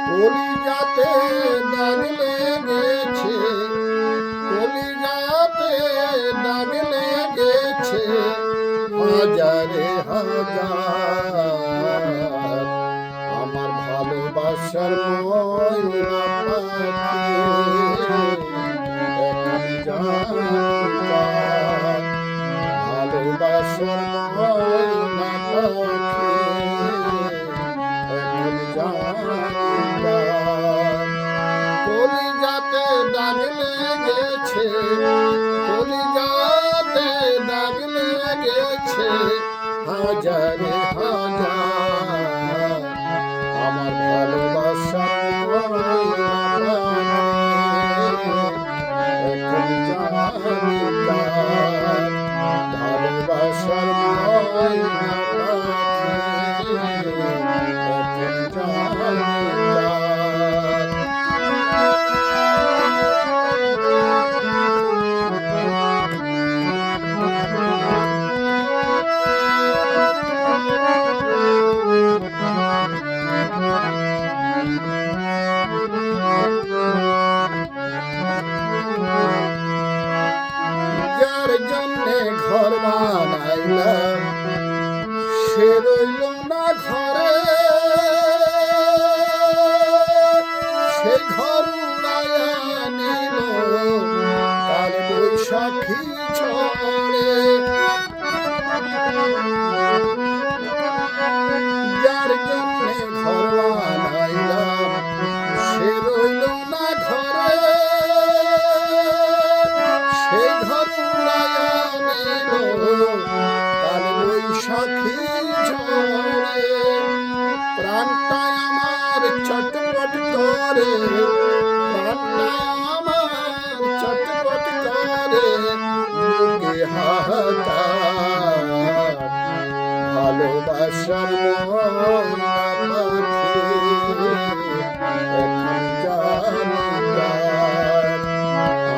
কলিজাতে দাগ লেগেছে, কলিজাতে দাগ লেগেছে হাজারে হাজার। আমার ভালোবাসার ময়না পাখি এখন যার, ভালোবাসার ময়না পাখি এখন যার। কলিজাতে দাগ লেগেছে, কলিজাতে দাগ লেগেছে হাজারে হাজার। আমার ভালোবাসার ময়না পাখি এখন যার, ভালোবাসার ময়না পাখি এখন যার। যার জন্যে ঘর বানাইলাম সে রইল না ঘরে, সে ঘর উড়াইয়া নিল তার বৈশাখী ঝড়ে। যার জন্যে ঘর বানাইলাম সে রইল না ঘরে, সে ঘর উড়াইয়া নিল তার বৈশাখী ঝড়ে। প্রাণটা আমার চটপট করে, প্রাণটা আমার চটপট করে বুকে হাহাকার। ভালোবাসার ময়না পাখি এখন যার,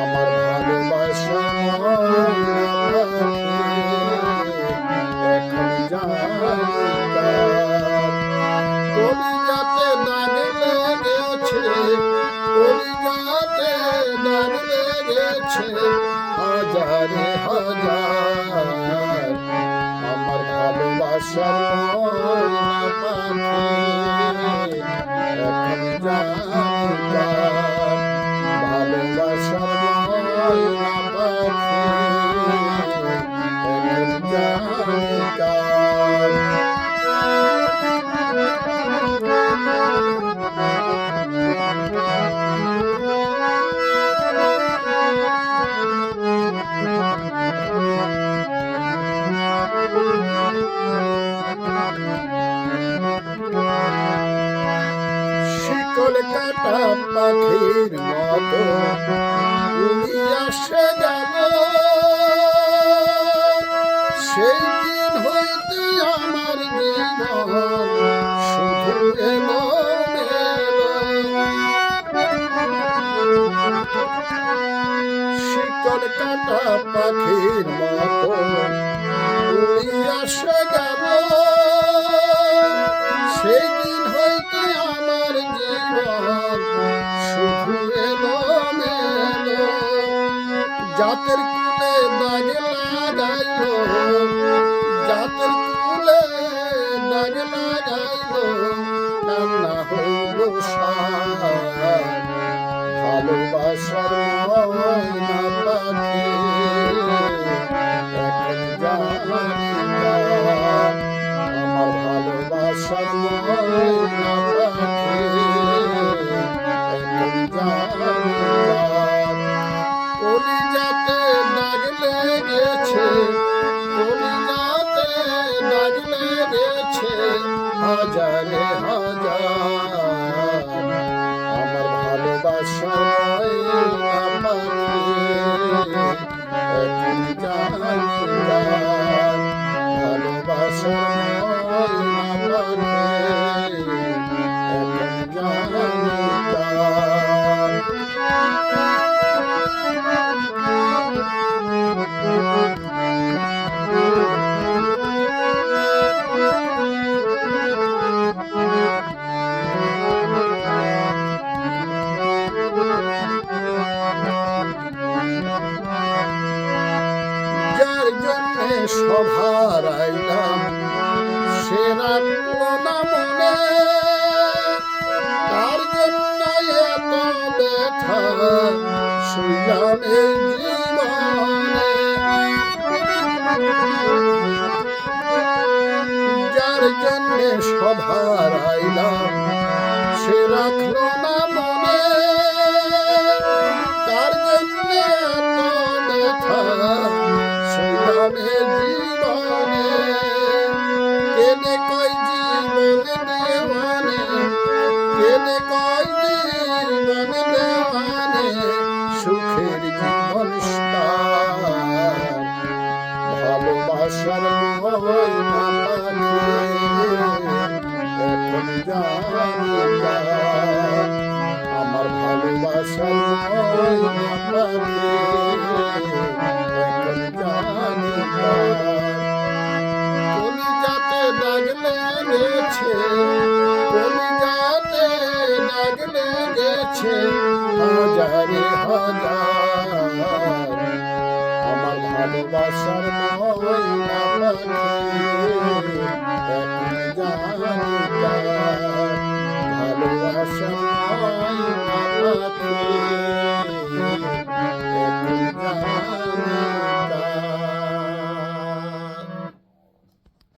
আমার ভালোবাসার ময়না পাখি এখন যার। কলিজাতে দাগ লেগেছে, কলিজাতে দাগ লেগেছে হাজারে হাজার। আমার ভালোবাসার ময়না পাখি এখন যার, ভালোবাসার ময়না পাখি এখন যার। শিকল কাটা পাখির মতো উড়িয়া সে গেল, সেই দিন হইতে আমার জীবন শুধু এলো মেলো। শিকল কাটা পাখির মতো উড়িয়া সে গেল, সেই দিন হইতে আমার জীবন শুধু এলো মেলো। জাতের কুলে দাগ লাগাইল, জাতের কুলে দাগ লাগাইল কান্না হইল সার। ভালোবাসার ময়না পাখি এখন যার, আমার ভালোবাসার ময়না পাখি এখন যার। কলিজাতে দাগ লেগেছে, কলিজাতে দাগ লেগেছে হাজারে হাজার। আমার ভালোবাসার ময়না পাখি এখন যার, ভালোবাসার ময়না পাখি এখন যার। মনে তার জন্য এত ব্যথা শুইলাম এই জীবনে যার জন্যে সভার আইলাম সে রাখলো না মনে তার জন্যে এত ব্যথা শুইলাম এই জীবনে কেনে কয় জীবন দেওয়ানে কেনে কয় জীবন দেওয়ানে সুখের জীবন ভালোবাসার ময়না পাখি এখন জানি আমার ভালোবাসার ময়না পাখি এখন জানি কলিজাতে দাগ লেগেছে কলিজাতে দাগ লেগেছে হাজারে হাজার আমার ভালোবাসার ময়না পাখি এখন জানি ভালোবাসার ময়না পাখি এখন জানি